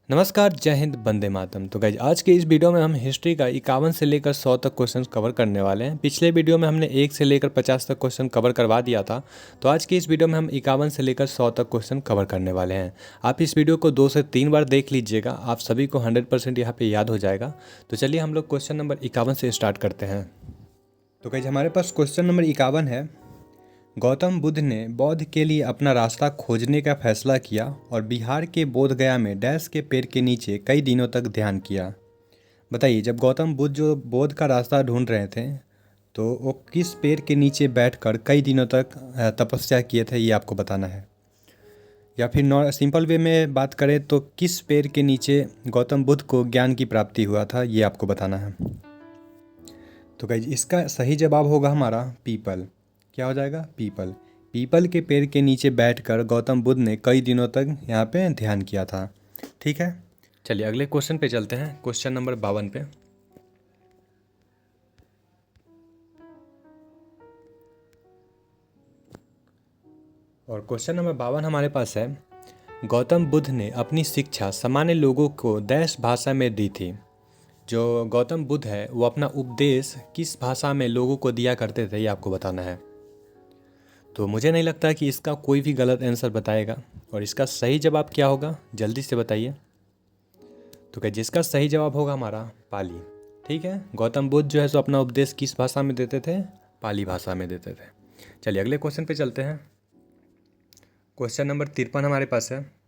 नमस्कार, जय हिंद, वंदे मातरम। तो गाइज आज के इस वीडियो में हम हिस्ट्री का 51 से लेकर 100 तक क्वेश्चन कवर करने वाले हैं। पिछले वीडियो में हमने 1 से लेकर 50 तक क्वेश्चन कवर करवा दिया था। तो आज की इस वीडियो में हम 51 से लेकर 100 तक क्वेश्चन कवर करने वाले हैं। आप इस वीडियो को 2 से 3 बार देख लीजिएगा, आप सभी को 100% यहाँ पे याद हो जाएगा। तो चलिए हम लोग क्वेश्चन नंबर 51 से स्टार्ट करते हैं। तो गाइज हमारे पास क्वेश्चन नंबर 51 है। गौतम बुद्ध ने बौद्ध के लिए अपना रास्ता खोजने का फैसला किया और बिहार के बोध गया में डैश के पेड़ के नीचे कई दिनों तक ध्यान किया। बताइए, जब गौतम बुद्ध जो बोध का रास्ता ढूंढ रहे थे तो वो किस पेड़ के नीचे बैठकर कई दिनों तक तपस्या किए थे, ये आपको बताना है। या फिर सिंपल वे में बात करें तो किस पेड़ के नीचे गौतम बुद्ध को ज्ञान की प्राप्ति हुआ था, ये आपको बताना है। तो गाइज इसका सही जवाब होगा हमारा पीपल। क्या हो जाएगा? पीपल। पीपल के पेड़ के नीचे बैठकर गौतम बुद्ध ने कई दिनों तक यहाँ पे ध्यान किया था। ठीक है, चलिए अगले क्वेश्चन पे चलते हैं, क्वेश्चन नंबर 52 पे। और क्वेश्चन नंबर 52 हमारे पास है, गौतम बुद्ध ने अपनी शिक्षा सामान्य लोगों को देश भाषा में दी थी। जो गौतम बुद्ध है वो अपना उपदेश किस भाषा में लोगों को दिया करते थे, ये आपको बताना है। तो मुझे नहीं लगता कि इसका कोई भी गलत आंसर बताएगा। और इसका सही जवाब क्या होगा, जल्दी से बताइए। तो क्या जिसका सही जवाब होगा हमारा पाली। ठीक है, गौतम बुद्ध जो है सो अपना उपदेश किस भाषा में देते थे? पाली भाषा में देते थे। चलिए अगले क्वेश्चन पे चलते हैं। क्वेश्चन नंबर 53 हमारे पास है,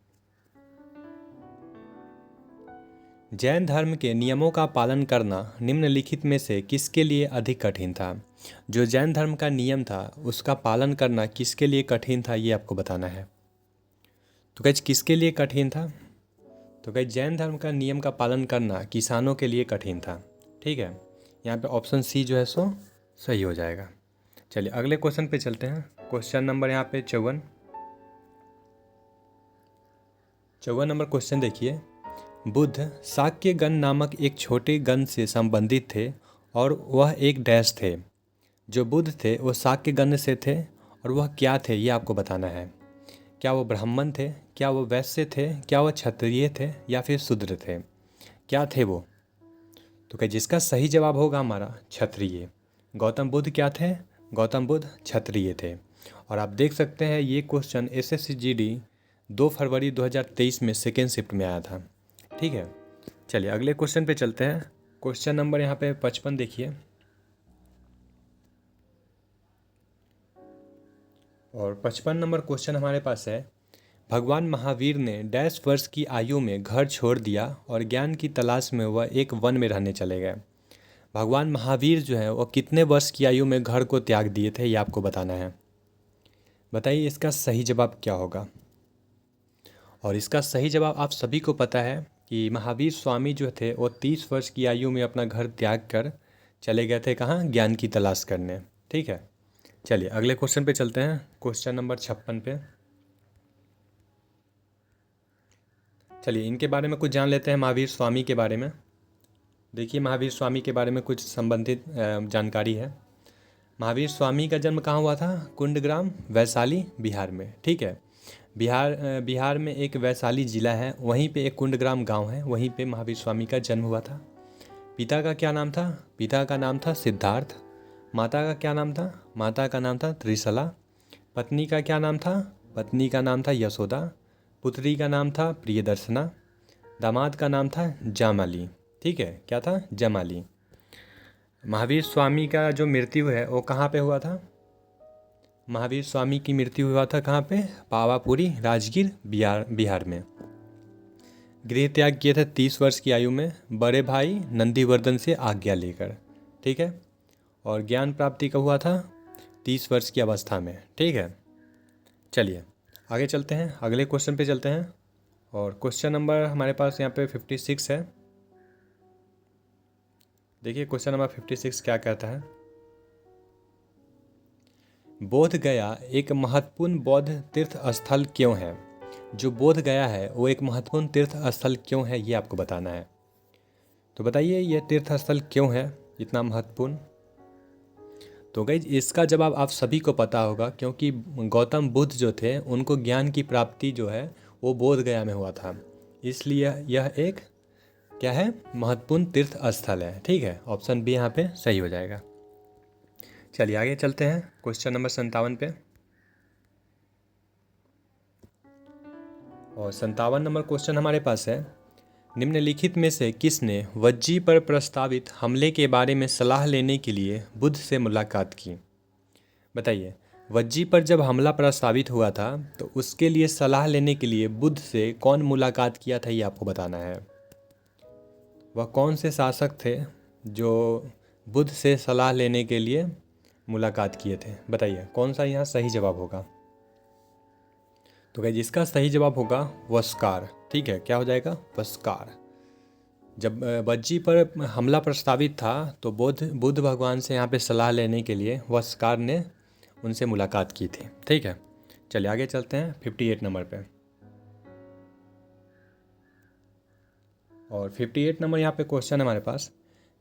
जैन धर्म के नियमों का पालन करना निम्नलिखित में से किसके लिए अधिक कठिन था? जो जैन धर्म का नियम था उसका पालन करना किसके लिए कठिन था, ये आपको बताना है। तो गाइस किसके लिए कठिन था? तो गाइस जैन धर्म का नियम का पालन करना किसानों के लिए कठिन था। ठीक है, यहाँ पे ऑप्शन सी जो है सो सही हो जाएगा। चलिए अगले क्वेश्चन पे चलते हैं। क्वेश्चन नंबर यहाँ पे 54 नंबर क्वेश्चन देखिए। बुद्ध शाक्यगण नामक एक छोटे गण से संबंधित थे और वह एक डैश थे। जो बुद्ध थे वो शाक्यगण से थे और वह क्या थे, ये आपको बताना है। क्या वो ब्राह्मण थे, क्या वो वैश्य थे, क्या वो क्षत्रिय थे या फिर शूद्र थे? क्या थे वो? तो क्या जिसका सही जवाब होगा हमारा क्षत्रिय। गौतम बुद्ध क्या थे? गौतम बुद्ध क्षत्रिय थे। और आप देख सकते हैं ये क्वेश्चन SSC GD 2 फरवरी 2023 में सेकेंड शिफ्ट में आया था। ठीक है, चलिए अगले क्वेश्चन पे चलते हैं। क्वेश्चन नंबर यहाँ पे 55 देखिए। और 55 नंबर क्वेश्चन हमारे पास है, भगवान महावीर ने डैश वर्ष की आयु में घर छोड़ दिया और ज्ञान की तलाश में वह एक वन में रहने चले गए। भगवान महावीर जो है वो कितने वर्ष की आयु में घर को त्याग दिए थे, ये आपको बताना है। बताइए इसका सही जवाब क्या होगा। और इसका सही जवाब आप सभी को पता है कि महावीर स्वामी जो थे वो 30 वर्ष की आयु में अपना घर त्याग कर चले गए थे कहाँ? ज्ञान की तलाश करने। ठीक है, चलिए अगले क्वेश्चन पे चलते हैं। क्वेश्चन नंबर 56 पे। चलिए इनके बारे में कुछ जान लेते हैं, महावीर स्वामी के बारे में। देखिए महावीर स्वामी के बारे में कुछ संबंधित जानकारी है। महावीर स्वामी का जन्म कहाँ हुआ था? कुंडग्राम, वैशाली, बिहार में। ठीक है, बिहार में एक वैशाली ज़िला है, वहीं पे एक कुंडग्राम गांव है, वहीं पे महावीर स्वामी का जन्म हुआ था। पिता का क्या नाम था? पिता का नाम था सिद्धार्थ। माता का क्या नाम था? माता का नाम था त्रिशला। पत्नी का क्या नाम था? पत्नी का नाम था यशोदा। पुत्री का नाम था प्रियदर्शना। दामाद का नाम था जामाली। ठीक है, क्या था? जमाली। महावीर स्वामी का जो मृत्यु है वो कहाँ पे हुआ था? महावीर स्वामी की मृत्यु हुआ था कहाँ पे? पावापुरी, राजगीर, बिहार में। गृह त्याग किए थे 30 वर्ष की आयु में, बड़े भाई नंदीवर्धन से आज्ञा लेकर। ठीक है, और ज्ञान प्राप्ति कब हुआ था? 30 वर्ष की अवस्था में। ठीक है, चलिए आगे चलते हैं, अगले क्वेश्चन पे चलते हैं। और क्वेश्चन नंबर हमारे पास यहाँ पे 56 है। देखिए क्वेश्चन नंबर 56 क्या कहता है, बोध गया एक महत्वपूर्ण बौद्ध तीर्थ स्थल क्यों है? जो बोध गया है वो एक महत्वपूर्ण तीर्थ स्थल क्यों है, ये आपको बताना है। तो बताइए ये तीर्थ स्थल क्यों है इतना महत्वपूर्ण? तो गाइज इसका जवाब आप सभी को पता होगा, क्योंकि गौतम बुद्ध जो थे उनको ज्ञान की प्राप्ति जो है वो बोध गया में हुआ था। इसलिए यह एक क्या है, महत्वपूर्ण तीर्थ स्थल है। ठीक है, ऑप्शन बी यहाँ पे सही हो जाएगा। चलिए आगे चलते हैं क्वेश्चन नंबर 57 पे। और 57 नंबर क्वेश्चन हमारे पास है, निम्नलिखित में से किसने वज्जी पर प्रस्तावित हमले के बारे में सलाह लेने के लिए बुद्ध से मुलाकात की? बताइए, वज्जी पर जब हमला प्रस्तावित हुआ था तो उसके लिए सलाह लेने के लिए बुद्ध से कौन मुलाकात किया था, ये आपको बताना है। वह कौन से शासक थे जो बुद्ध से सलाह लेने के लिए मुलाकात किए थे? बताइए कौन सा यहाँ सही जवाब होगा। तो गाइस इसका सही जवाब होगा वस्कार। ठीक है, क्या हो जाएगा, वस्कार। जब वज्जी पर हमला प्रस्तावित था तो बुद्ध भगवान से यहाँ पे सलाह लेने के लिए वस्कार ने उनसे मुलाकात की थी। ठीक है, चलिए आगे चलते हैं 58 नंबर पे। और 58 नंबर यहाँ पे क्वेश्चन हमारे पास,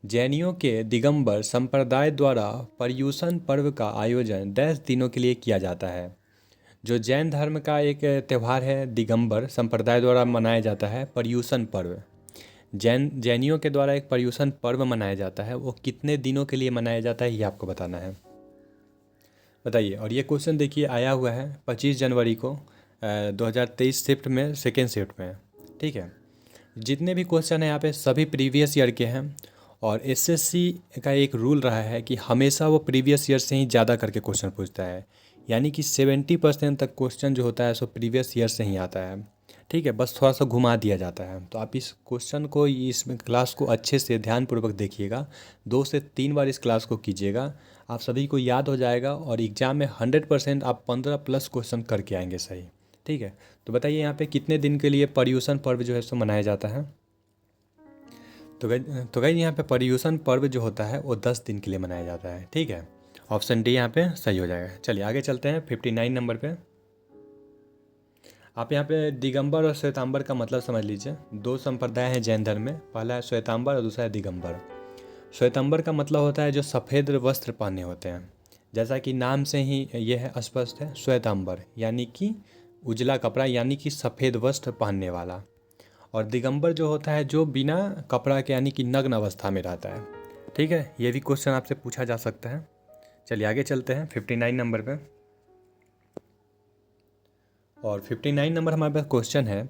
जैनियों के दिगंबर संप्रदाय द्वारा पर्युषण पर्व का आयोजन 10 दिनों के लिए किया जाता है। जो जैन धर्म का एक त्यौहार है, दिगंबर संप्रदाय द्वारा मनाया जाता है पर्युषण पर्व। जैनियों के द्वारा एक पर्युषण पर्व मनाया जाता है, वो कितने दिनों के लिए मनाया जाता है ये आपको बताना है। बताइए। और ये क्वेश्चन देखिए आया हुआ है 25 जनवरी को 2023 शिफ्ट में, सेकेंड शिफ्ट में। ठीक है, जितने भी क्वेश्चन हैं यहाँ पे सभी प्रीवियस ईयर के हैं। और एसएससी का एक रूल रहा है कि हमेशा वो प्रीवियस ईयर से ही ज़्यादा करके क्वेश्चन पूछता है, यानी कि 70% तक क्वेश्चन जो होता है सो प्रीवियस ईयर से ही आता है। ठीक है, बस थोड़ा सा घुमा दिया जाता है। तो आप इस क्वेश्चन को, इस क्लास को अच्छे से ध्यानपूर्वक देखिएगा, 2 से 3 बार इस क्लास को कीजिएगा, आप सभी को याद हो जाएगा और एग्ज़ाम में 100% आप 15+ क्वेश्चन करके आएंगे सही। ठीक है, तो बताइए यहाँ पे कितने दिन के लिए पर्युषण पर्व जो है सो मनाया जाता है? तो गाइस यहाँ पे पर्युषण पर्व जो होता है वो 10 दिन के लिए मनाया जाता है। ठीक है, ऑप्शन डी यहाँ पे सही हो जाएगा। चलिए आगे चलते हैं 59 नंबर पे। आप यहाँ पे दिगंबर और श्वेतांबर का मतलब समझ लीजिए। 2 संप्रदाय हैं जैन धर्म में, पहला है श्वेतांबर और दूसरा है दिगंबर। श्वेतांबर का मतलब होता है जो सफ़ेद वस्त्र पहने होते हैं, जैसा कि नाम से ही ये है स्पष्ट है, श्वेतांबर यानी कि उजला कपड़ा, यानी कि सफ़ेद वस्त्र पहनने वाला। और दिगंबर जो होता है जो बिना कपड़ा के यानी कि नग्न अवस्था में रहता है। ठीक है, ये भी क्वेश्चन आपसे पूछा जा सकता है। चलिए आगे चलते हैं 59 नंबर पे। और 59 नंबर हमारे पास क्वेश्चन है,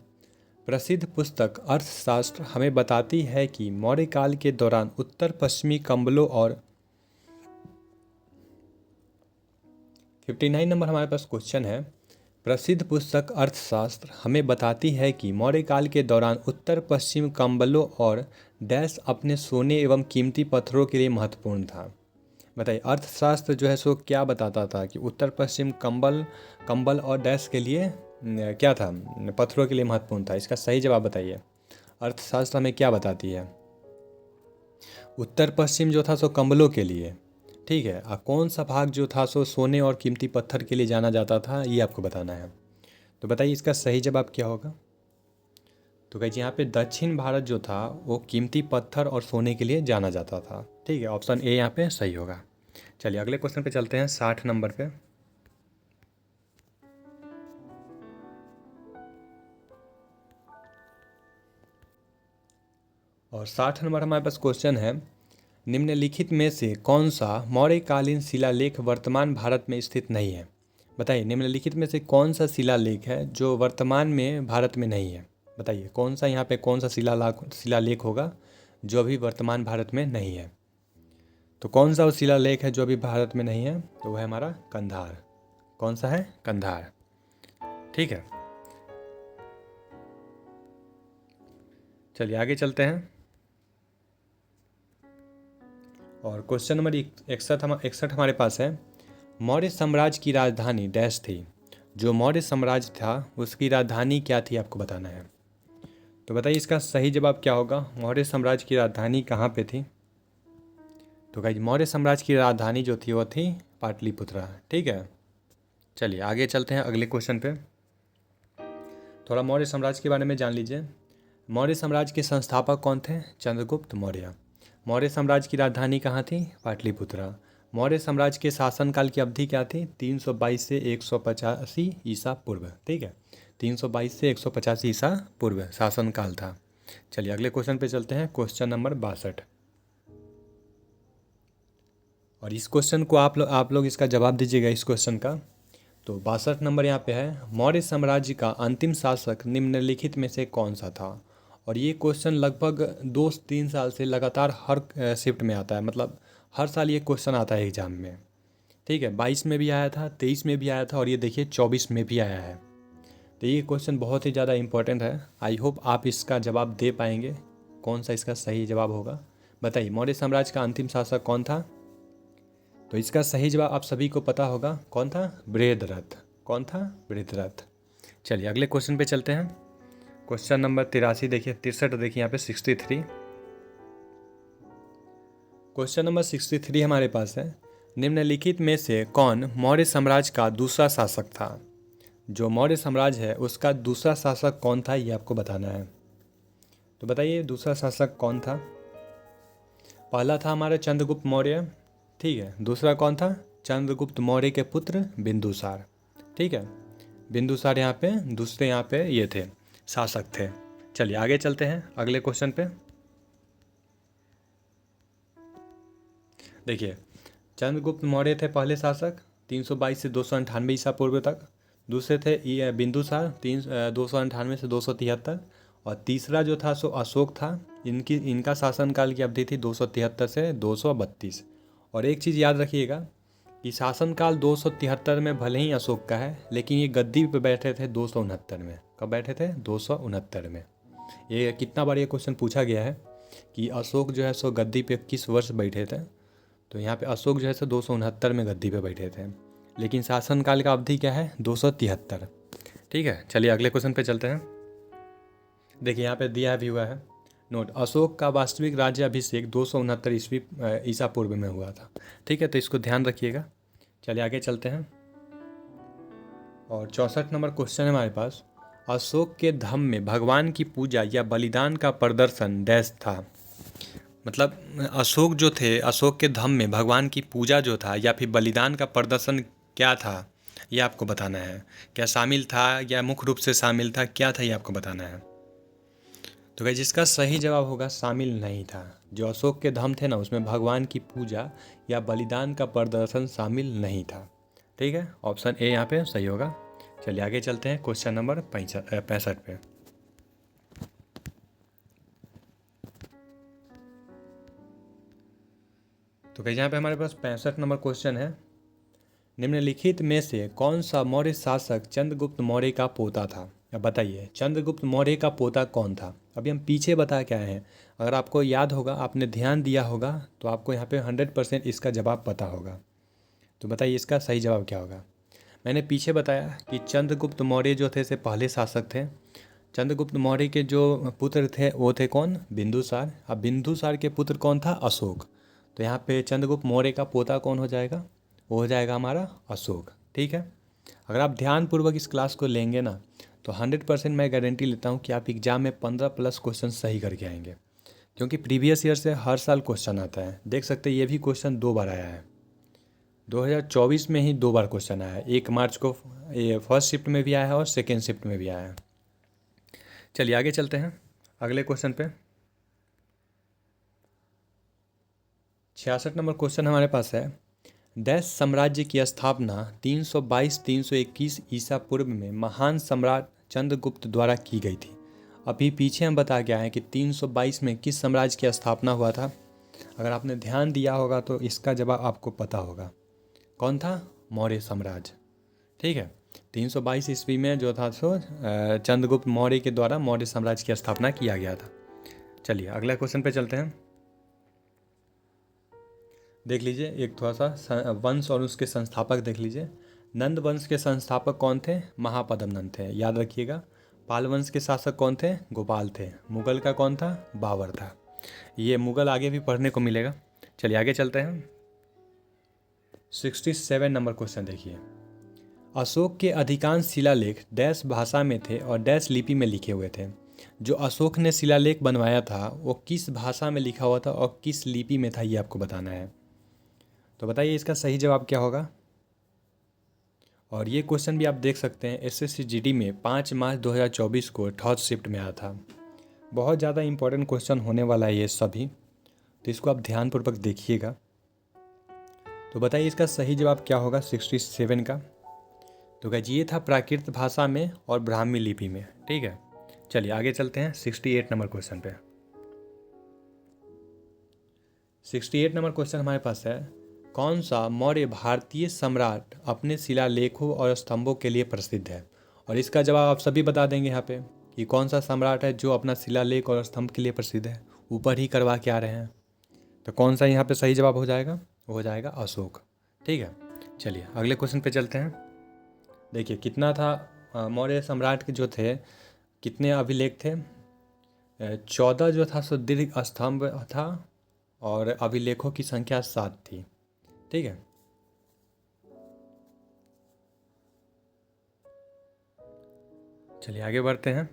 प्रसिद्ध पुस्तक अर्थशास्त्र हमें बताती है कि मौर्य काल के दौरान उत्तर पश्चिमी कंबलों और 59 नंबर हमारे पास क्वेश्चन है, प्रसिद्ध पुस्तक अर्थशास्त्र हमें बताती है कि मौर्य काल के दौरान उत्तर पश्चिम कंबलों और डैश अपने सोने एवं कीमती पत्थरों के लिए महत्वपूर्ण था। बताइए अर्थशास्त्र जो है सो क्या बताता था कि उत्तर पश्चिम कंबल और डैश के लिए क्या था, पत्थरों के लिए महत्वपूर्ण था। इसका सही जवाब बताइए। अर्थशास्त्र हमें क्या बताती है? उत्तर पश्चिम जो था सो कंबलों के लिए। ठीक है, और कौन सा भाग जो था सो सोने और कीमती पत्थर के लिए जाना जाता था, ये आपको बताना है। तो बताइए इसका सही जवाब क्या होगा। तो कहिए यहाँ पे दक्षिण भारत जो था वो कीमती पत्थर और सोने के लिए जाना जाता था। ठीक है, ऑप्शन ए यहाँ पे सही होगा। चलिए अगले क्वेश्चन पे चलते हैं 60 नंबर पे। और 60 नंबर हमारे पास क्वेश्चन है, निम्नलिखित में से कौन सा मौर्यकालीन शिलालेख वर्तमान भारत में स्थित नहीं है? बताइए निम्नलिखित में से कौन सा शिलालेख है जो वर्तमान में भारत में नहीं है? बताइए कौन सा, यहाँ पे कौन सा शिलालेख होगा जो अभी वर्तमान भारत में नहीं है? तो कौन सा वो शिलालेख है जो अभी भारत में नहीं है? तो वह है हमारा कंधार। कौन सा है? कंधार। ठीक है, चलिए आगे चलते हैं। और क्वेश्चन नंबर 61 हमारे पास है, मौर्य साम्राज्य की राजधानी डैश थी। जो मौर्य साम्राज्य था उसकी राजधानी क्या थी, आपको बताना है। तो बताइए इसका सही जवाब क्या होगा। मौर्य साम्राज्य की राजधानी कहाँ पे थी? तो गाइस मौर्य साम्राज्य की राजधानी जो थी वो थी पाटलिपुत्रा। ठीक है, चलिए आगे चलते हैं अगले क्वेश्चन पे। थोड़ा मौर्य साम्राज्य के बारे में जान लीजिए। मौर्य साम्राज्य के संस्थापक कौन थे? चंद्रगुप्त मौर्य। मौर्य साम्राज्य की राजधानी कहाँ थी? पाटलिपुत्रा। मौर्य साम्राज्य के शासनकाल की अवधि क्या थी? 322 से 185 ईसा पूर्व। ठीक है, 322 से 185 ईसा पूर्व शासनकाल था। चलिए अगले क्वेश्चन पे चलते हैं, क्वेश्चन नंबर 62। और इस क्वेश्चन को आप लोग इसका जवाब दीजिएगा इस क्वेश्चन का। तो 62 नंबर यहाँ पे है, मौर्य साम्राज्य का अंतिम शासक निम्नलिखित में से कौन सा था। और ये क्वेश्चन लगभग 2-3 साल से लगातार हर शिफ्ट में आता है, मतलब हर साल ये क्वेश्चन आता है एग्जाम में। ठीक है, 22 में भी आया था, 23 में भी आया था, और ये देखिए 24 में भी आया है। तो ये क्वेश्चन बहुत ही ज़्यादा इंपॉर्टेंट है। आई होप आप इसका जवाब दे पाएंगे। कौन सा इसका सही जवाब होगा बताइए। मौर्य साम्राज्य का अंतिम शासक कौन था। तो इसका सही जवाब आप सभी को पता होगा, कौन था, बृहद्रथ। कौन था, बृहद्रथ। चलिए अगले क्वेश्चन पे चलते हैं, क्वेश्चन नंबर 83 देखिए, 63 देखिए यहाँ पे 63। क्वेश्चन नंबर 63 हमारे पास है, निम्नलिखित में से कौन मौर्य साम्राज्य का दूसरा शासक था। जो मौर्य साम्राज्य है उसका दूसरा शासक कौन था, ये आपको बताना है। तो बताइए दूसरा शासक कौन था। पहला था हमारा चंद्रगुप्त मौर्य, ठीक है। दूसरा कौन था, चंद्रगुप्त मौर्य के पुत्र बिंदुसार, ठीक है। बिंदुसार यहाँ पे दूसरे यहाँ पे ये थे, शासक थे। चलिए आगे चलते हैं अगले क्वेश्चन पे। देखिए चंद्रगुप्त मौर्य थे पहले शासक, 322 से 298 ईसा पूर्व तक। दूसरे थे ये बिंदुसार, 298 से 273। और तीसरा जो था सो अशोक था। इनका शासनकाल की अवधि थी 273 से 232। और एक चीज़ याद रखिएगा कि शासनकाल 273 में भले ही अशोक का है, लेकिन ये गद्दी पे बैठे थे 269 में। कब बैठे थे, 269 में। ये कितना बार ये क्वेश्चन पूछा गया है कि अशोक जो है सो गद्दी पे किस वर्ष बैठे थे। तो यहाँ पे अशोक जो है सो 269 में गद्दी पे बैठे थे, लेकिन शासनकाल का अवधि क्या है, 273। ठीक है, चलिए अगले क्वेश्चन पे चलते हैं। देखिए यहाँ पे दिया भी हुआ है नोट, अशोक का वास्तविक राज्य अभिषेक 269 ईस्वी ईसा पूर्व में हुआ था। ठीक है, तो इसको ध्यान रखिएगा। चलिए आगे चलते हैं। और 64 नंबर क्वेश्चन है हमारे पास, अशोक के धम्म में भगवान की पूजा या बलिदान का प्रदर्शन डैश था। मतलब अशोक जो थे, अशोक के धम्म में भगवान की पूजा जो था या फिर बलिदान का प्रदर्शन क्या था, ये आपको बताना है। क्या शामिल था या मुख्य रूप से शामिल था, क्या था, ये आपको बताना है। तो गाइस जिसका सही जवाब होगा शामिल नहीं था। जो अशोक के धम्म थे ना, उसमें भगवान की पूजा या बलिदान का प्रदर्शन शामिल नहीं था। ठीक है, ऑप्शन ए यहाँ पे सही होगा। चलिए आगे चलते हैं क्वेश्चन नंबर 65 पे। तो गाइस यहाँ पे हमारे पास 65 नंबर क्वेश्चन है, निम्नलिखित में से कौन सा मौर्य शासक चंद्रगुप्त मौर्य का पोता था। अब बताइए चंद्रगुप्त मौर्य का पोता कौन था। अभी हम पीछे बता के आए हैं, अगर आपको याद होगा, आपने ध्यान दिया होगा, तो आपको यहाँ पे 100% इसका जवाब पता होगा। तो बताइए इसका सही जवाब क्या होगा। मैंने पीछे बताया कि चंद्रगुप्त मौर्य जो थे से पहले शासक थे। चंद्रगुप्त मौर्य के जो पुत्र थे वो थे कौन, बिंदुसार। अब बिंदुसार के पुत्र कौन था, अशोक। तो यहाँ पे चंद्रगुप्त मौर्य का पोता कौन हो जाएगा, वो हो जाएगा हमारा अशोक। ठीक है, अगर आप ध्यानपूर्वक इस क्लास को लेंगे ना, तो 100% मैं गारंटी लेता हूँ कि आप एग्जाम में 15+ क्वेश्चन सही करके आएंगे, क्योंकि प्रीवियस ईयर से हर साल क्वेश्चन आता है। देख सकते हैं ये भी क्वेश्चन 2 बार आया है, 2024 में ही 2 बार क्वेश्चन आया है। 1 मार्च को ये फर्स्ट शिफ्ट में भी आया है और सेकेंड शिफ्ट में भी आया है। चलिए आगे चलते हैं अगले क्वेश्चन पे। 66 नंबर क्वेश्चन हमारे पास है, डैश साम्राज्य की स्थापना 322-321 ईसा पूर्व में महान सम्राट चंद्रगुप्त द्वारा की गई थी। अभी पीछे हम बता गया है कि 322 में किस साम्राज्य की स्थापना हुआ था। अगर आपने ध्यान दिया होगा तो इसका जवाब आपको पता होगा, कौन था, मौर्य साम्राज्य। ठीक है, 322 ईस्वी में जो था सो चंद्रगुप्त मौर्य के द्वारा मौर्य साम्राज्य की स्थापना किया गया था। चलिए अगला क्वेश्चन पे चलते हैं। देख लीजिए एक थोड़ा सा वंश और उसके संस्थापक देख लीजिए। नंद वंश के संस्थापक कौन थे, महापद्म नंद थे, याद रखिएगा। पाल वंश के शासक कौन थे, गोपाल थे। मुगल का कौन था, बाबर था। ये मुगल आगे भी पढ़ने को मिलेगा। चलिए आगे चलते हैं। 67 नंबर क्वेश्चन देखिए, अशोक के अधिकांश शिलालेख डैश भाषा में थे और डैश लिपि में लिखे हुए थे। जो अशोक ने शिलालेख बनवाया था वो किस भाषा में लिखा हुआ था और किस लिपि में था, ये आपको बताना है। तो बताइए इसका सही जवाब क्या होगा। और ये क्वेश्चन भी आप देख सकते हैं एसएससी जीडी में 5 मार्च 2024 को थर्ड शिफ्ट में आया था। बहुत ज़्यादा इंपॉर्टेंट क्वेश्चन होने वाला है ये सभी, तो इसको आप ध्यानपूर्वक देखिएगा। तो बताइए इसका सही जवाब क्या होगा 67 का। तो गाइस ये था प्राकृत भाषा में और ब्राह्मी लिपि में। ठीक है, चलिए आगे चलते हैं 68 नंबर क्वेश्चन पे। 68 नंबर क्वेश्चन हमारे पास है, कौन सा मौर्य भारतीय सम्राट अपने शिलालेखों और स्तंभों के लिए प्रसिद्ध है। और इसका जवाब आप सभी बता देंगे यहाँ पे कि कौन सा सम्राट है जो अपना शिलालेख और स्तंभ के लिए प्रसिद्ध है। ऊपर ही करवा के आ रहे हैं, तो कौन सा यहाँ पे सही जवाब हो जाएगा, वो हो जाएगा अशोक। ठीक है, चलिए अगले क्वेश्चन पे चलते हैं। देखिए कितना था मौर्य सम्राट के जो थे कितने अभिलेख थे, 14 जो था सो दीर्घ स्तंभ था और अभिलेखों की संख्या 7 थी। ठीक है, चलिए आगे बढ़ते हैं।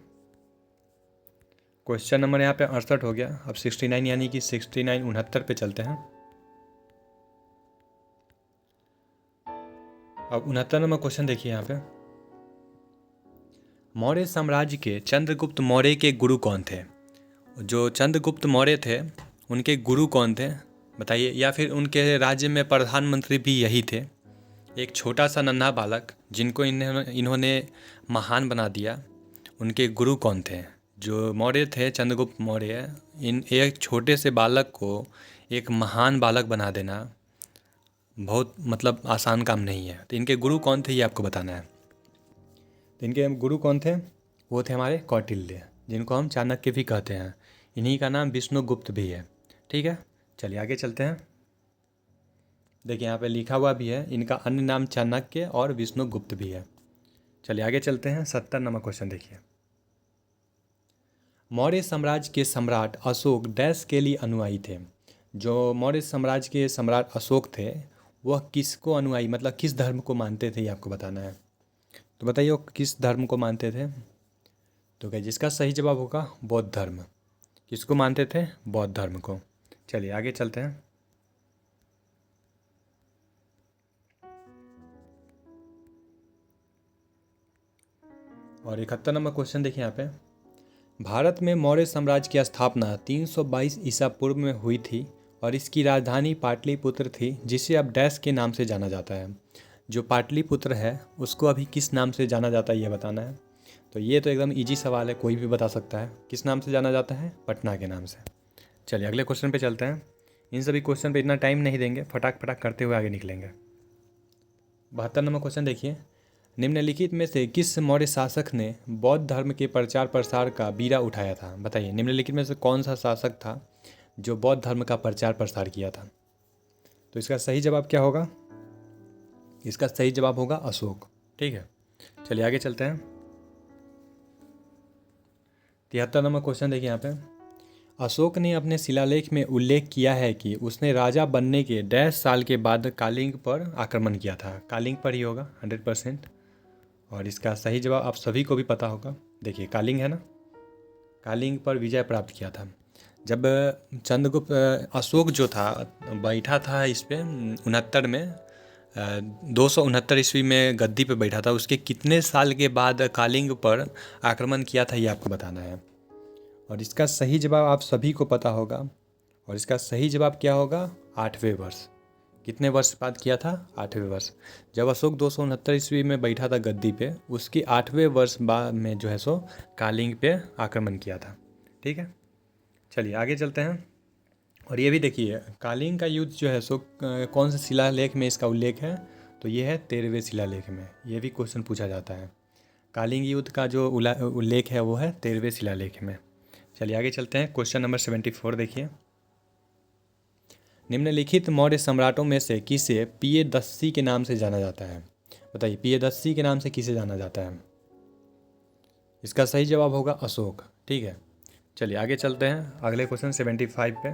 क्वेश्चन नंबर यहाँ पे 68 हो गया। अब 69 यानी कि 69 69 पे चलते हैं। अब 69 नंबर क्वेश्चन देखिए यहाँ पे, मौर्य साम्राज्य के चंद्रगुप्त मौर्य के गुरु कौन थे। जो चंद्रगुप्त मौर्य थे उनके गुरु कौन थे बताइए, या फिर उनके राज्य में प्रधानमंत्री भी यही थे। एक छोटा सा नन्हा बालक जिनको इन्होंने महान बना दिया, उनके गुरु कौन थे। जो मौर्य थे चंद्रगुप्त मौर्य, इन एक छोटे से बालक को एक महान बालक बना देना बहुत मतलब आसान काम नहीं है। तो इनके गुरु कौन थे ये आपको बताना है। तो इनके गुरु कौन थे, वो थे हमारे कौटिल्य, जिनको हम चाणक्य भी कहते हैं। इन्हीं का नाम विष्णुगुप्त भी है। ठीक है, चलिए आगे चलते हैं। देखिए यहाँ पे लिखा हुआ भी है, इनका अन्य नाम चाणक्य और विष्णुगुप्त भी है। चलिए आगे चलते हैं। 70 नंबर क्वेश्चन देखिए, मौर्य साम्राज्य के सम्राट अशोक डैश के लिए अनुयायी थे। जो मौर्य साम्राज्य के सम्राट अशोक थे वह किसको अनुयायी मतलब किस धर्म को मानते थे ये आपको बताना है। तो बताइए वो किस धर्म को मानते थे। तो क्या जिसका सही जवाब होगा बौद्ध धर्म। किसको मानते थे, बौद्ध धर्म को। चलिए आगे चलते हैं। और 71 नंबर क्वेश्चन देखिए यहाँ पे, भारत में मौर्य साम्राज्य की स्थापना 322 ईसा पूर्व में हुई थी और इसकी राजधानी पाटलिपुत्र थी, जिसे अब डैश के नाम से जाना जाता है। जो पाटलिपुत्र है उसको अभी किस नाम से जाना जाता है ये बताना है। तो ये तो एकदम इजी सवाल है, कोई भी बता सकता है। किस नाम से जाना जाता है, पटना के नाम से। चलिए अगले क्वेश्चन पे चलते हैं। इन सभी क्वेश्चन पे इतना टाइम नहीं देंगे, फटाक फटाक करते हुए आगे निकलेंगे। 72 नंबर क्वेश्चन देखिए, निम्नलिखित में से किस मौर्य शासक ने बौद्ध धर्म के प्रचार प्रसार का बीड़ा उठाया था। बताइए निम्नलिखित में से कौन सा शासक था जो बौद्ध धर्म का प्रचार प्रसार किया था। तो इसका सही जवाब क्या होगा, इसका सही जवाब होगा अशोक। ठीक है, चलिए आगे चलते हैं। 73 नंबर क्वेश्चन देखिए यहाँ पे, अशोक ने अपने शिलालेख में उल्लेख किया है कि उसने राजा बनने के 10 साल के बाद कालिंग पर आक्रमण किया था। कालिंग पर ही होगा 100%। और इसका सही जवाब आप सभी को भी पता होगा। देखिए कालिंग है ना, कालिंग पर विजय प्राप्त किया था। जब चंद्रगुप्त अशोक जो था बैठा था इस पे 69 में 269 ईस्वी में गद्दी पे बैठा था, उसके कितने साल के बाद कालिंग पर आक्रमण किया था ये आपको बताना है। और इसका सही जवाब आप सभी को पता होगा। और इसका सही जवाब क्या होगा, 8वें वर्ष। कितने वर्ष बाद किया था, 8वें वर्ष। जब अशोक 269 ईस्वी में बैठा था गद्दी पे, उसके 8वें वर्ष बाद में जो है सो कालिंग पे आक्रमण किया था। ठीक है, चलिए आगे चलते हैं। और ये भी देखिए कालिंग का युद्ध जो है सो कौन से शिलालेख में इसका उल्लेख है। तो ये है 13वें शिलालेख में। ये भी क्वेश्चन पूछा जाता है। कालिंग युद्ध का जो उल्लेख है वो है 13वें शिलालेख में। चलिए आगे चलते हैं। क्वेश्चन नंबर 74 देखिए, निम्नलिखित मौर्य सम्राटों में से किसे पियदस्सी के नाम से जाना जाता है। बताइए पियदस्सी के नाम से किसे जाना जाता है। इसका सही जवाब होगा अशोक। ठीक है, चलिए आगे चलते हैं अगले क्वेश्चन 75 पे।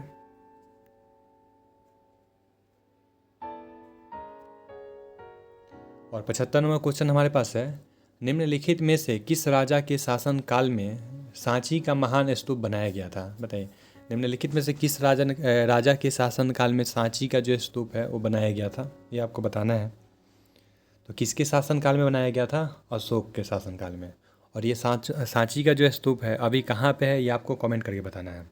और 75 नंबर क्वेश्चन हमारे पास है, निम्नलिखित में से किस राजा के शासन काल में सांची का महान स्तूप बनाया गया था। बताइए निम्नलिखित में से किस राजा के शासन काल में सांची का जो स्तूप है वो बनाया गया था, ये आपको बताना है। तो किसके शासनकाल में बनाया गया था? अशोक के शासनकाल में। और ये सांची का जो स्तूप है अभी कहाँ पे है, ये आपको कमेंट करके बताना है।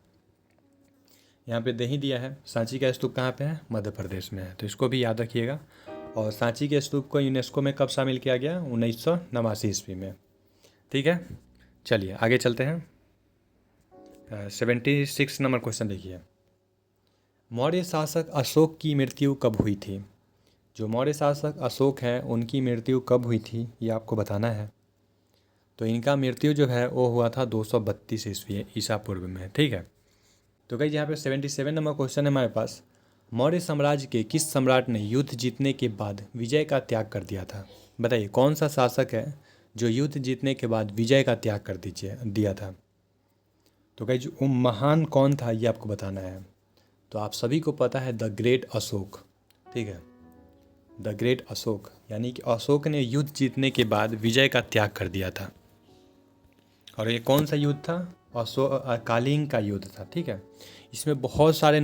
यहाँ पे दे ही दिया है, सांची का स्तूप कहाँ पे है? मध्य प्रदेश में है, तो इसको भी याद रखिएगा। और सांची के स्तूप को यूनेस्को में कब शामिल किया गया? 1989 ईस्वी में। ठीक है, चलिए आगे चलते हैं। 76 नंबर क्वेश्चन देखिए। मौर्य शासक अशोक की मृत्यु कब हुई थी? जो मौर्य शासक अशोक हैं उनकी मृत्यु कब हुई थी, ये आपको बताना है। तो इनका मृत्यु जो है वो हुआ था 232 ईस्वी ईसा पूर्व में। ठीक है, तो गाइस यहाँ पे 77 नंबर क्वेश्चन है हमारे पास। मौर्य साम्राज्य के किस सम्राट ने युद्ध जीतने के बाद विजय का त्याग कर दिया था? बताइए कौन सा शासक है जो युद्ध जीतने के बाद विजय का त्याग कर दिया था? तो गाइस वो महान कौन था, ये आपको बताना है। तो आप सभी को पता है द ग्रेट अशोक। ठीक है, द ग्रेट अशोक, यानी कि अशोक ने युद्ध जीतने के बाद विजय का त्याग कर दिया था। और ये कौन सा युद्ध था? कालिंग का युद्ध था। ठीक है, इसमें बहुत सारे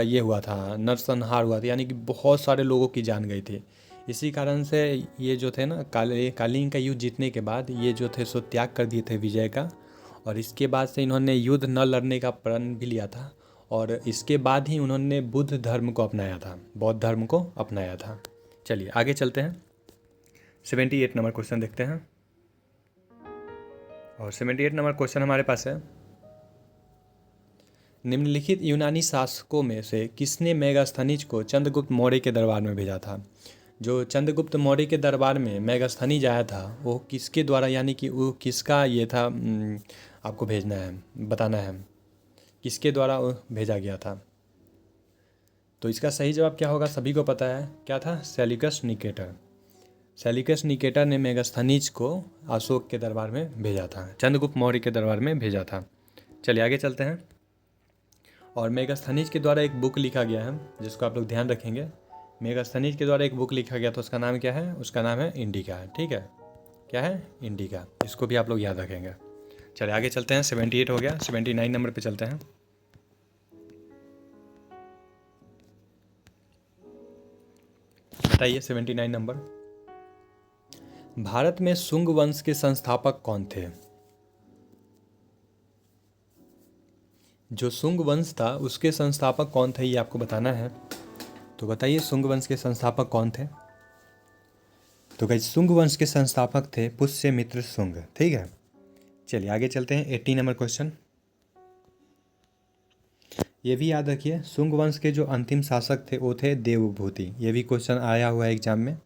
ये हुआ था, नरसंहार हुआ था, यानी कि बहुत सारे लोगों की जान गई थी। इसी कारण से ये जो थे ना कालिंग का युद्ध जीतने के बाद ये जो थे सो त्याग कर दिए थे विजय का। और इसके बाद से इन्होंने युद्ध न लड़ने का प्रण भी लिया था। और इसके बाद ही उन्होंने बुद्ध धर्म को अपनाया था, बौद्ध धर्म को अपनाया था। चलिए आगे चलते हैं, 78 नंबर क्वेश्चन देखते हैं। और 78 नंबर क्वेश्चन हमारे पास है। निम्नलिखित यूनानी शासकों में से किसने मेगास्थनीज को चंद्रगुप्त मौर्य के दरबार में भेजा था? जो चंद्रगुप्त मौर्य के दरबार में मेगास्थनीज आया था वो किसके द्वारा, यानी कि वो किसका ये था, आपको भेजना है, बताना है किसके द्वारा वो भेजा गया था। तो इसका सही जवाब क्या होगा? सभी को पता है क्या था? Seleucus Nicator. सेल्यूकस निकेटर ने मेगास्थनीज को अशोक के दरबार में भेजा था, चंद्रगुप्त मौर्य के दरबार में भेजा था। चलिए आगे चलते हैं। और मेगास्थनीज के द्वारा एक बुक लिखा गया है जिसको आप लोग ध्यान रखेंगे। मेगास्थनीज के द्वारा एक बुक लिखा गया, तो उसका नाम क्या है? उसका नाम है इंडिका। ठीक है, क्या है? इंडिका। इसको भी आप लोग याद रखेंगे। चलिए आगे चलते हैं, 78 हो गया, 79 नंबर पे चलते हैं। बताइए 79 नंबर। भारत में शुंग वंश के संस्थापक कौन थे? जो शुंग वंश था उसके संस्थापक कौन थे, ये आपको बताना है। तो बताइए शुंग वंश के संस्थापक कौन थे? तो गाइस शुंग वंश के संस्थापक थे पुष्यमित्र शुंग। ठीक है, चलिए आगे चलते हैं, 80 नंबर क्वेश्चन। ये भी याद रखिए, शुंग वंश के जो अंतिम शासक थे वो थे देवभूति। ये भी क्वेश्चन आया हुआ है एग्जाम में।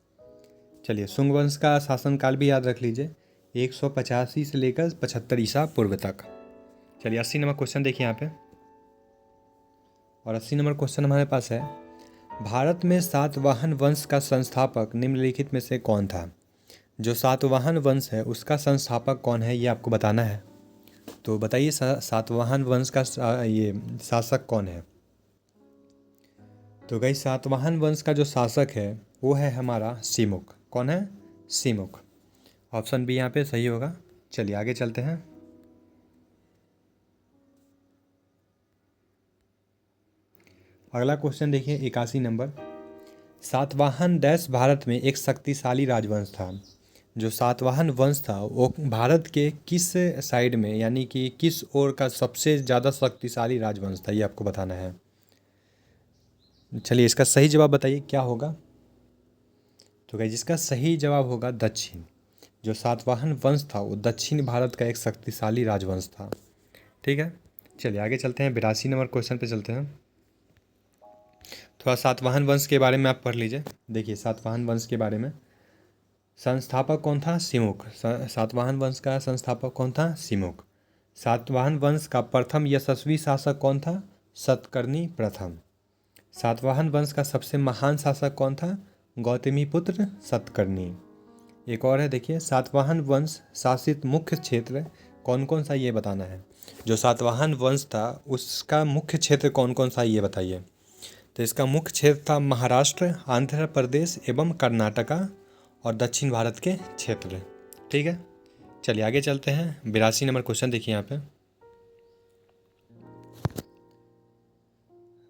चलिए शुंग वंश का शासनकाल भी याद रख लीजिए, 185 से लेकर 75 ईसा पूर्व तक। चलिए 80 नंबर क्वेश्चन देखिए यहाँ पे। और 80 नंबर क्वेश्चन हमारे पास है। भारत में सातवाहन वंश का संस्थापक निम्नलिखित में से कौन था? जो सातवाहन वंश है उसका संस्थापक कौन है, ये आपको बताना है। तो बताइए सातवाहन वंश का ये शासक कौन है? तो गाइस सातवाहन वंश का जो शासक है वो है हमारा सिमुक। कौन है? सिमुक। ऑप्शन बी यहाँ पे सही होगा। चलिए आगे चलते हैं। अगला क्वेश्चन देखिए 81 नंबर। सातवाहन देश भारत में एक शक्तिशाली राजवंश था। जो सातवाहन वंश था वो भारत के किस साइड में, यानी कि किस ओर का सबसे ज़्यादा शक्तिशाली राजवंश था, ये आपको बताना है। चलिए इसका सही जवाब बताइए क्या होगा। तो गाइस जिसका सही जवाब होगा दक्षिण। जो सातवाहन वंश था वो दक्षिण भारत का एक शक्तिशाली राजवंश था। ठीक है, चलिए आगे चलते हैं, 82 नंबर क्वेश्चन पे चलते हैं। थोड़ा सातवाहन वंश के बारे में आप पढ़ लीजिए। देखिए सातवाहन वंश के बारे में संस्थापक कौन था? सिमुक। सातवाहन वंश का संस्थापक कौन था? सिमुक। सातवाहन वंश का प्रथम यशस्वी शासक कौन था? सतकर्णी प्रथम। सातवाहन वंश का सबसे महान शासक कौन था? गौतमीपुत्र सतकर्णी। एक और है, देखिए सातवाहन वंश शासित मुख्य क्षेत्र कौन कौन सा, ये बताना है। जो सातवाहन वंश था उसका मुख्य क्षेत्र कौन कौन सा, ये बताइए। तो इसका मुख्य क्षेत्र था महाराष्ट्र, आंध्र प्रदेश एवं कर्नाटका और दक्षिण भारत के क्षेत्र। ठीक है, चलिए आगे चलते हैं, 82 नंबर क्वेश्चन देखिए यहाँ पे।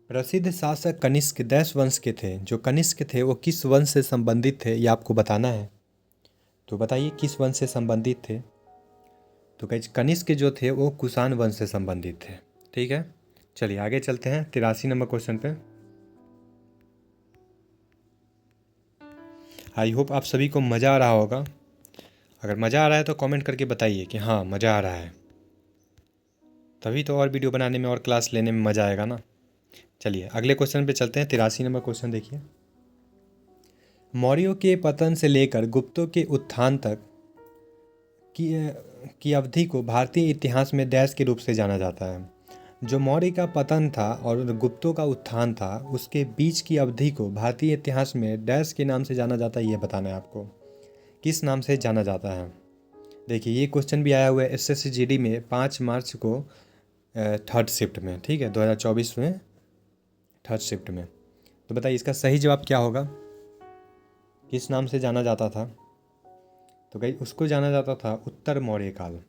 प्रसिद्ध शासक कनिष्क देश वंश के थे। जो कनिष्क थे वो किस वंश से संबंधित थे, ये आपको बताना है। तो बताइए किस वंश से संबंधित थे। तो गाइज कनिष्क जो थे वो कुषाण वंश से संबंधित थे। ठीक है, चलिए आगे चलते हैं 83 नंबर क्वेश्चन पे। आई होप आप सभी को मज़ा आ रहा होगा। अगर मज़ा आ रहा है तो कमेंट करके बताइए कि हाँ मज़ा आ रहा है, तभी तो और वीडियो बनाने में और क्लास लेने में मज़ा आएगा ना। चलिए अगले क्वेश्चन पे चलते हैं। 83 नंबर क्वेश्चन देखिए। मौर्यों के पतन से लेकर गुप्तों के उत्थान तक की अवधि को भारतीय इतिहास में डैश के रूप से जाना जाता है। जो मौर्य का पतन था और गुप्तों का उत्थान था उसके बीच की अवधि को भारतीय इतिहास में डैश के नाम से जाना जाता है, ये बताना है आपको किस नाम से जाना जाता है। देखिए ये क्वेश्चन भी आया हुआ है एसएससी जीडी में 5 मार्च को थर्ड शिफ्ट में। ठीक है, 2024 में थर्ड शिफ्ट में। तो बताइए इसका सही जवाब क्या होगा, किस नाम से जाना जाता था। तो कहीं उसको जाना जाता था उत्तर मौर्य काल।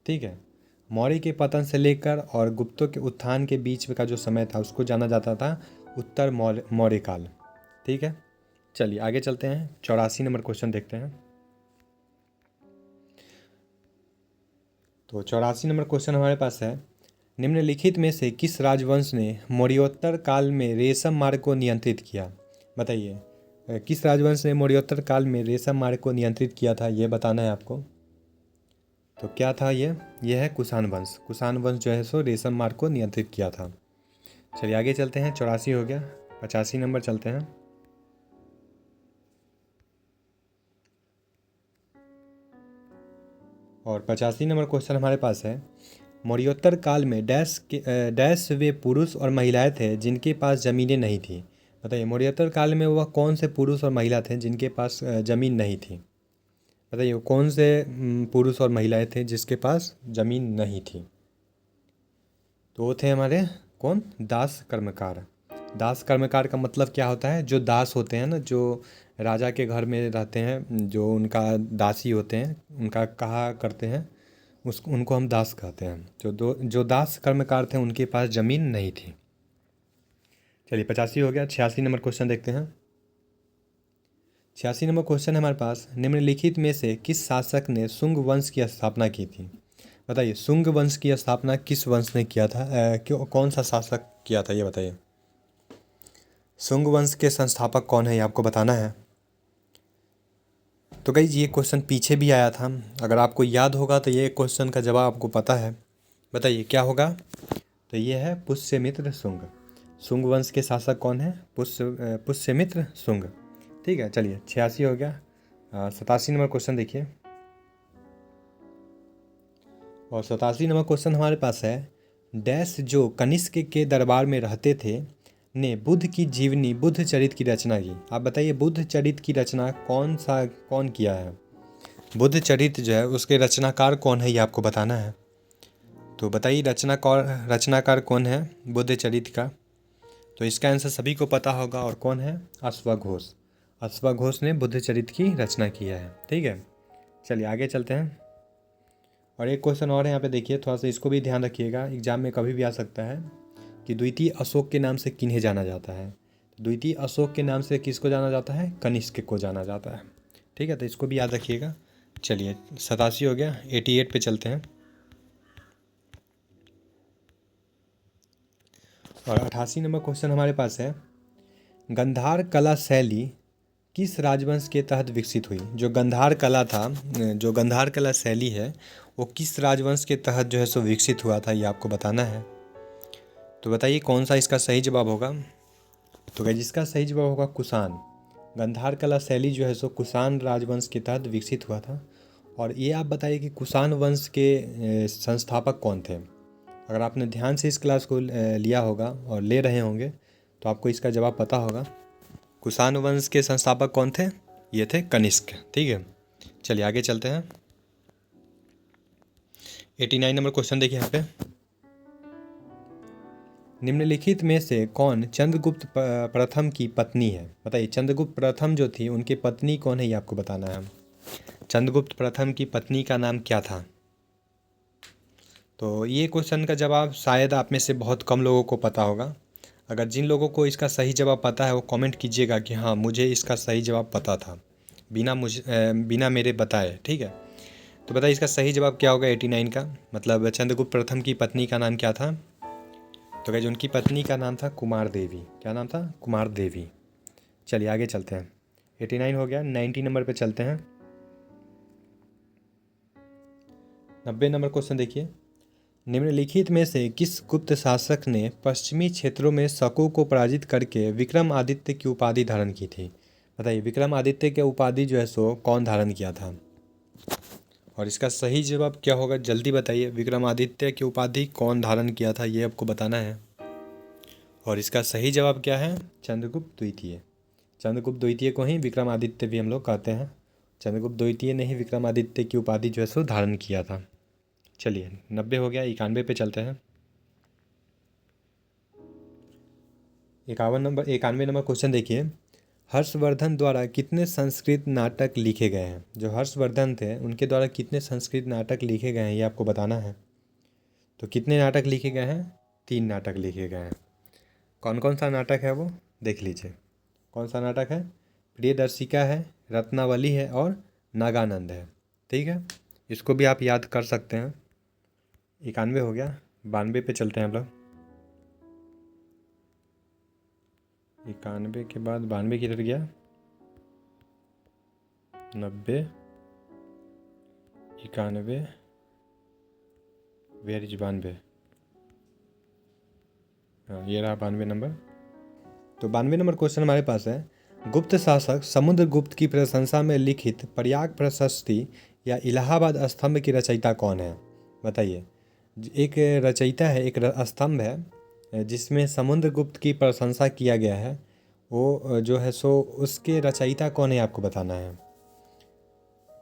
ठीक है, मौर्य के पतन से लेकर और गुप्तों के उत्थान के बीच का जो समय था उसको जाना जाता था उत्तर मौर्य काल। ठीक है, चलिए आगे चलते हैं। 84 नंबर क्वेश्चन देखते हैं। तो 84 नंबर क्वेश्चन हमारे पास है, निम्नलिखित में से किस राजवंश ने मौर्योत्तर काल में रेशम मार्ग को नियंत्रित किया। बताइए किस राजवंश ने मौर्योत्तर काल में रेशम मार्ग को नियंत्रित किया था, ये बताना है आपको। तो क्या था ये है कुषाण वंश। कुषाण वंश जो है सो रेशम मार्ग को नियंत्रित किया था। चलिए आगे चलते हैं। 84 हो गया, 85 नंबर चलते हैं। और 85 नंबर क्वेश्चन हमारे पास है, मौर्योत्तर काल में डैश वे पुरुष और महिलाएं थे जिनके पास ज़मीनें नहीं थी। बताइए मौर्योत्तर काल में वह कौन से पुरुष और महिला थे जिनके पास ज़मीन नहीं थी। बताइए कौन से पुरुष और महिलाएं थे जिसके पास ज़मीन नहीं थी। तो वो थे हमारे कौन, दास कर्मकार। दास कर्मकार का मतलब क्या होता है, जो दास होते हैं ना, जो राजा के घर में रहते हैं, जो उनका दासी होते हैं, उनका कहा करते हैं उनको हम दास कहते हैं। जो दास कर्मकार थे उनके पास ज़मीन नहीं थी। चलिए 85 हो गया। 86 नंबर क्वेश्चन देखते हैं। 86 नंबर क्वेश्चन है हमारे पास, निम्नलिखित में से किस शासक ने शुंग वंश की स्थापना की थी। बताइए शुंग वंश की स्थापना किस वंश ने किया था, क्यों कौन सा शासक किया था ये बताइए। शुंग वंश के संस्थापक कौन है ये आपको बताना है। तो गाइस ये क्वेश्चन पीछे भी आया था, अगर आपको याद होगा तो ये क्वेश्चन का जवाब आपको पता है। बताइए क्या होगा। तो ये है पुष्यमित्र शुंग। शुंग वंश के शासक कौन है, पुष्यमित्र शुंग। ठीक है, चलिए 86 हो गया। 87 नंबर क्वेश्चन देखिए। और 87 नंबर क्वेश्चन हमारे पास है, डैश जो कनिष्क के दरबार में रहते थे ने बुद्ध की जीवनी बुद्ध चरित की रचना की। आप बताइए बुद्ध चरित की रचना कौन किया है। बुद्ध चरित जो है उसके रचनाकार कौन है ये आपको बताना है। तो बताइए रचनाकार कौन है बुद्ध चरित का। तो इसका आंसर सभी को पता होगा, और कौन है, अश्वघोष। अश्वघोष ने बुद्ध चरित की रचना किया है। ठीक है, चलिए आगे चलते हैं। और एक क्वेश्चन और है यहाँ पे देखिए, थोड़ा सा इसको भी ध्यान रखिएगा, एग्जाम में कभी भी आ सकता है कि द्वितीय अशोक के नाम से किन्हें जाना जाता है। द्वितीय अशोक के नाम से किसको जाना जाता है, कनिष्क को जाना जाता है। ठीक है, तो इसको भी याद रखिएगा। चलिए 87 हो गया। 88 पे चलते हैं। और 88 नंबर क्वेश्चन हमारे पास है, गंधार कला शैली किस राजवंश के तहत विकसित हुई। जो गंधार कला था, जो गंधार कला शैली है वो किस राजवंश के तहत जो है सो विकसित हुआ था, ये आपको बताना है। तो बताइए कौन सा इसका सही जवाब होगा। तो गाइस इसका सही जवाब होगा कुषाण। गंधार कला शैली जो है सो कुषाण राजवंश के तहत विकसित हुआ था। और ये आप बताइए कि कुषाण वंश के संस्थापक कौन थे। अगर आपने ध्यान से इस क्लास को लिया होगा और ले रहे होंगे तो आपको इसका जवाब पता होगा। कुषाण वंश के संस्थापक कौन थे, ये थे कनिष्क। ठीक है, चलिए आगे चलते हैं। 89 नंबर क्वेश्चन देखिए यहाँ पे, निम्नलिखित में से कौन चंद्रगुप्त प्रथम की पत्नी है। बताइए चंद्रगुप्त प्रथम जो थी उनकी पत्नी कौन है ये आपको बताना है। चंद्रगुप्त प्रथम की पत्नी का नाम क्या था। तो ये क्वेश्चन का जवाब शायद आप में से बहुत कम लोगों को पता होगा। अगर जिन लोगों को इसका सही जवाब पता है वो कमेंट कीजिएगा कि हाँ मुझे इसका सही जवाब पता था, बिना मेरे बताए। ठीक है, तो बताइए इसका सही जवाब क्या होगा 89 का। मतलब चंद्रगुप्त प्रथम की पत्नी का नाम क्या था? तो गाइस उनकी पत्नी का नाम था कुमार देवी। क्या नाम था? कुमार देवी। चलिए आगे चलते हैं। 89 हो गया, 90 नंबर पे चलते हैं। 90 नंबर क्वेश्चन देखिए। निम्नलिखित में से किस गुप्त शासक ने पश्चिमी क्षेत्रों में शकों को पराजित करके विक्रमादित्य की उपाधि धारण की थी? बताइए विक्रमादित्य की उपाधि जो है सो कौन धारण किया था? और इसका सही जवाब क्या होगा जल्दी बताइए। विक्रमादित्य की उपाधि कौन धारण किया था ये आपको बताना है। और इसका सही जवाब क्या है? चंद्रगुप्त द्वितीय। चंद्रगुप्त द्वितीय को ही विक्रमादित्य भी हम लोग कहते हैं। चंद्रगुप्त द्वितीय ने ही विक्रमादित्य की उपाधि जो है सो धारण किया था। चलिए 90 हो गया, 91 पे चलते हैं। 91 नंबर क्वेश्चन देखिए। हर्षवर्धन द्वारा कितने संस्कृत नाटक लिखे गए हैं? जो हर्षवर्धन थे उनके द्वारा कितने संस्कृत नाटक लिखे गए हैं ये आपको बताना है। तो कितने नाटक लिखे गए हैं? 3 नाटक लिखे गए हैं। कौन कौन सा नाटक है वो देख लीजिए। कौन सा नाटक है? प्रियदर्शिका है, रत्नावली है और नागानंद है। ठीक है, इसको भी आप याद कर सकते हैं। 91 हो गया, 92 पे चलते हैं हम लोग। 91 के बाद 92 किधर गया? 90, 91, वेयर इज 92? हाँ ये रहा 92 नंबर। तो 92 नंबर क्वेश्चन हमारे पास है। गुप्त शासक समुद्रगुप्त की प्रशंसा में लिखित प्रयाग प्रशस्ति या इलाहाबाद स्तंभ की रचयिता कौन है? बताइए। एक रचयिता है, एक स्तंभ है जिसमें समुद्रगुप्त की प्रशंसा किया गया है, वो जो है सो उसके रचयिता कौन है आपको बताना है।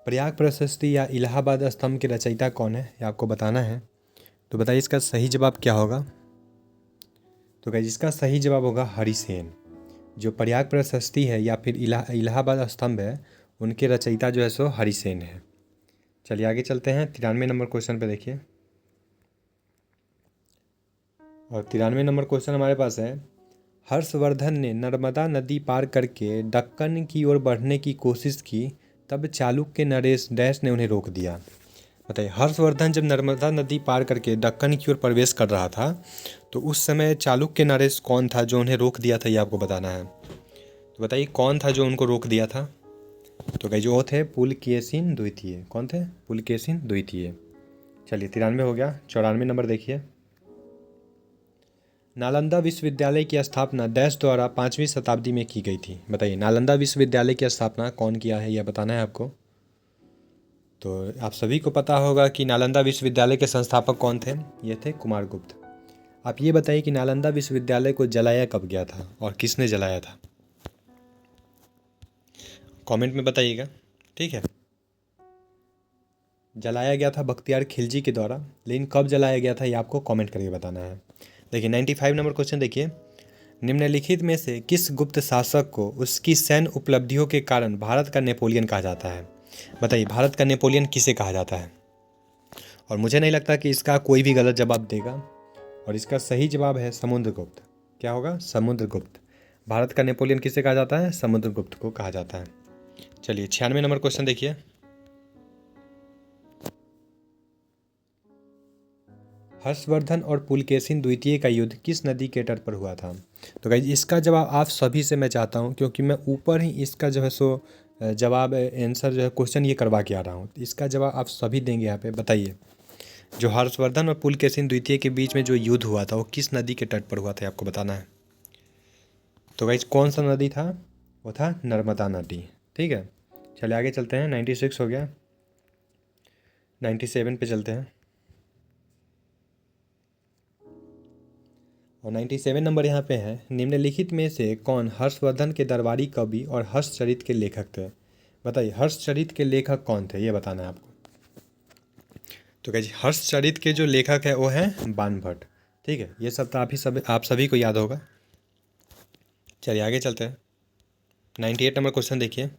प्रयाग प्रशस्ति या इलाहाबाद स्तंभ के रचयिता कौन है ये आपको बताना है। तो बताइए इसका सही जवाब क्या होगा। तो गाइस इसका सही जवाब होगा हरिसेन। जो प्रयाग प्रशस्ति है या फिर इलाहाबाद स्तंभ है उनके रचयिता जो है सो हरिसेन है। चलिए आगे चलते हैं। 93 नंबर क्वेश्चन पे देखिए। और 93 नंबर क्वेश्चन हमारे पास है। हर्षवर्धन ने नर्मदा नदी पार करके दक्कन की ओर बढ़ने की कोशिश की, तब चालुक्य नरेश डैश ने उन्हें रोक दिया। बताइए हर्षवर्धन जब नर्मदा नदी पार करके दक्कन की ओर प्रवेश कर रहा था तो उस समय चालुक्य नरेश कौन था जो उन्हें रोक दिया था ये आपको बताना है। तो बताइए कौन था जो उनको रोक दिया था। तो गाइस जो थे पुलकेशिन द्वितीय। कौन थे? पुलकेशिन द्वितीय। चलिए 93 हो गया। 94 नंबर देखिए। नालंदा विश्वविद्यालय की स्थापना डैश द्वारा 5वीं शताब्दी में की गई थी। बताइए नालंदा विश्वविद्यालय की स्थापना कौन किया है यह बताना है आपको। तो आप सभी को पता होगा कि नालंदा विश्वविद्यालय के संस्थापक कौन थे। ये थे कुमारगुप्त। आप ये बताइए कि नालंदा विश्वविद्यालय को जलाया कब गया था और किसने जलाया था? कमेंट में बताइएगा। ठीक है, जलाया गया था बख्तियार खिलजी के द्वारा, लेकिन कब जलाया गया था ये आपको कमेंट करके बताना है। देखिए 95 नंबर क्वेश्चन देखिए। निम्नलिखित में से किस गुप्त शासक को उसकी सैन्य उपलब्धियों के कारण भारत का नेपोलियन कहा जाता है? बताइए भारत का नेपोलियन किसे कहा जाता है? और मुझे नहीं लगता कि इसका कोई भी गलत जवाब देगा। और इसका सही जवाब है समुद्रगुप्त। क्या होगा? समुद्रगुप्त। भारत का नेपोलियन किसे कहा जाता है? समुद्रगुप्त को कहा जाता है। चलिए 96 नंबर क्वेश्चन देखिए। हर्षवर्धन और पुलकेशिन द्वितीय का युद्ध किस नदी के तट पर हुआ था? तो गाइस इसका जवाब आप सभी से मैं चाहता हूं, क्योंकि मैं ऊपर ही इसका जो है सो जवाब आंसर जो है क्वेश्चन ये करवा के आ रहा हूँ। इसका जवाब आप सभी देंगे यहाँ पे। बताइए जो हर्षवर्धन और पुलकेशिन द्वितीय के बीच में जो युद्ध हुआ था वो किस नदी के तट पर हुआ था आपको बताना है। तो गाइस कौन सा नदी था? वो था नर्मदा नदी। ठीक है, चलिए आगे चलते हैं। 96 हो गया, 97 पे चलते हैं। और 97 नंबर यहाँ पे है। निम्नलिखित में से कौन हर्षवर्धन के दरबारी कवि और हर्षचरित के लेखक थे? बताइए हर्षचरित के लेखक कौन थे ये बताना है आपको। तो कहिए हर्षचरित के जो लेखक है वो हैं बाणभट्ट। ठीक है, ये सब तो आप सभी को याद होगा। चलिए आगे चलते हैं। 98 नंबर क्वेश्चन देखिए।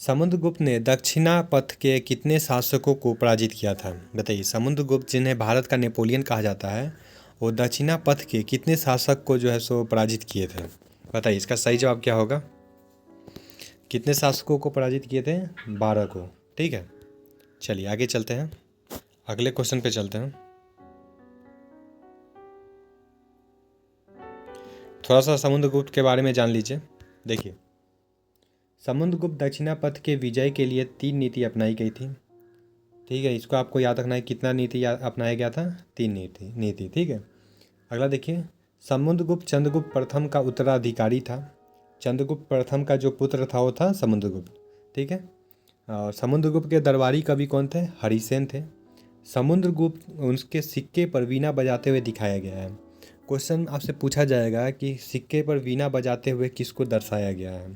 समुद्रगुप्त ने दक्षिणा पथ के कितने शासकों को पराजित किया था? बताइए समुद्रगुप्त जिन्हें भारत का नेपोलियन कहा जाता है वो दक्षिणा पथ के कितने शासक को जो है सो पराजित किए थे? बताइए इसका सही जवाब क्या होगा। कितने शासकों को पराजित किए थे? 12 को। ठीक है, चलिए आगे चलते हैं, अगले क्वेश्चन पे चलते हैं। थोड़ा सा समुद्रगुप्त के बारे में जान लीजिए। देखिए, समुद्रगुप्त दक्षिणापथ के विजय के लिए 3 नीति अपनाई गई थी। ठीक है, इसको आपको याद रखना है, कितना नीति अपनाया गया था? 3 नीति। ठीक है, अगला देखिए, समुद्रगुप्त चंद्रगुप्त प्रथम का उत्तराधिकारी था। चंद्रगुप्त प्रथम का जो पुत्र था वो था समुद्रगुप्त। ठीक है, और समुद्रगुप्त के दरबारी कवि कौन थे? हरिसेन थे। समुद्रगुप्त उनके सिक्के पर वीणा बजाते हुए दिखाया गया है। क्वेश्चन आपसे पूछा जाएगा कि सिक्के पर वीणा बजाते हुए किसको दर्शाया गया है,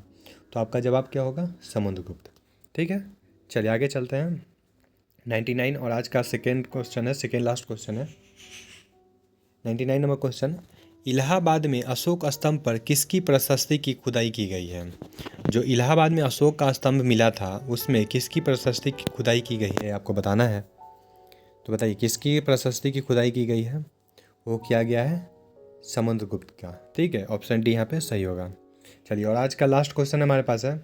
तो आपका जवाब क्या होगा? समुद्रगुप्त। ठीक है, चलिए आगे चलते हैं। 99 और आज का सेकेंड क्वेश्चन है, सेकेंड लास्ट क्वेश्चन है। 99 नंबर क्वेश्चन, इलाहाबाद में अशोक स्तंभ पर किसकी प्रशस्ति की खुदाई की गई है? जो इलाहाबाद में अशोक का स्तंभ मिला था उसमें किसकी प्रशस्ति की खुदाई की गई है, आपको बताना है। तो बताइए किसकी प्रशस्ति की खुदाई की गई है? वो किया गया है समुद्रगुप्त का। ठीक है, ऑप्शन डी यहाँ पे सही होगा। चलिए, और आज का लास्ट क्वेश्चन हमारे पास है,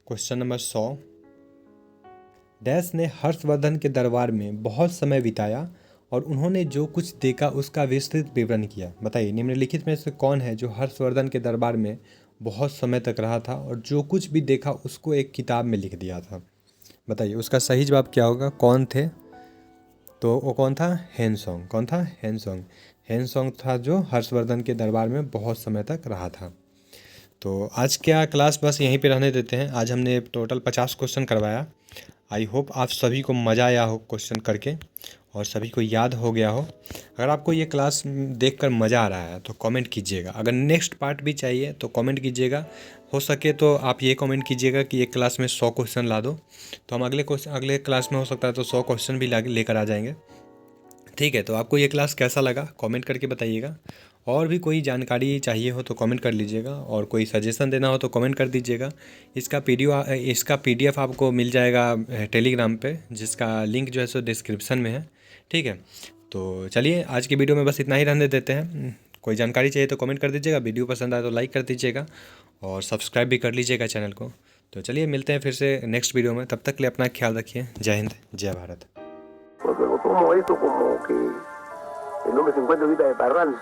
क्वेश्चन नंबर 100। डैश ने हर्षवर्धन के दरबार में बहुत समय बिताया और उन्होंने जो कुछ देखा उसका विस्तृत विवरण किया। बताइए निम्नलिखित में से कौन है जो हर्षवर्धन के दरबार में बहुत समय तक रहा था और जो कुछ भी देखा उसको एक किताब में लिख दिया था? बताइए उसका सही जवाब क्या होगा, कौन थे? तो वो कौन था? हेनसोंग। कौन था? हेनसोंग। हेनसोंग था जो हर्षवर्धन के दरबार में बहुत समय तक रहा था। तो आज क्या क्लास बस यहीं पे रहने देते हैं। आज हमने टोटल 50 क्वेश्चन करवाया। आई होप आप सभी को मज़ा आया हो क्वेश्चन करके और सभी को याद हो गया हो। अगर आपको ये क्लास देखकर मज़ा आ रहा है तो कमेंट कीजिएगा। अगर नेक्स्ट पार्ट भी चाहिए तो कमेंट कीजिएगा। हो सके तो आप ये कमेंट कीजिएगा कि एक क्लास में 100 क्वेश्चन ला दो, तो हम अगले क्लास में हो सकता है तो 100 क्वेश्चन भी लेकर आ जाएंगे। ठीक है, तो आपको ये क्लास कैसा लगा कमेंट करके बताइएगा। और भी कोई जानकारी चाहिए हो तो कमेंट कर लीजिएगा, और कोई सजेशन देना हो तो कमेंट कर दीजिएगा। इसका PDF आपको मिल जाएगा टेलीग्राम पे, जिसका लिंक जो है सो डिस्क्रिप्शन में है। ठीक है, तो चलिए आज की वीडियो में बस इतना ही रहने देते हैं। कोई जानकारी चाहिए तो कमेंट कर दीजिएगा, वीडियो पसंद आए तो लाइक कर दीजिएगा और सब्सक्राइब भी कर लीजिएगा चैनल को। तो चलिए मिलते हैं फिर से नेक्स्ट वीडियो में, तब तक के लिए अपना ख्याल रखिए। जय हिंद, जय Bharat. Porque lo tomo esto como que el hombre se encuentra ahorita de parranda.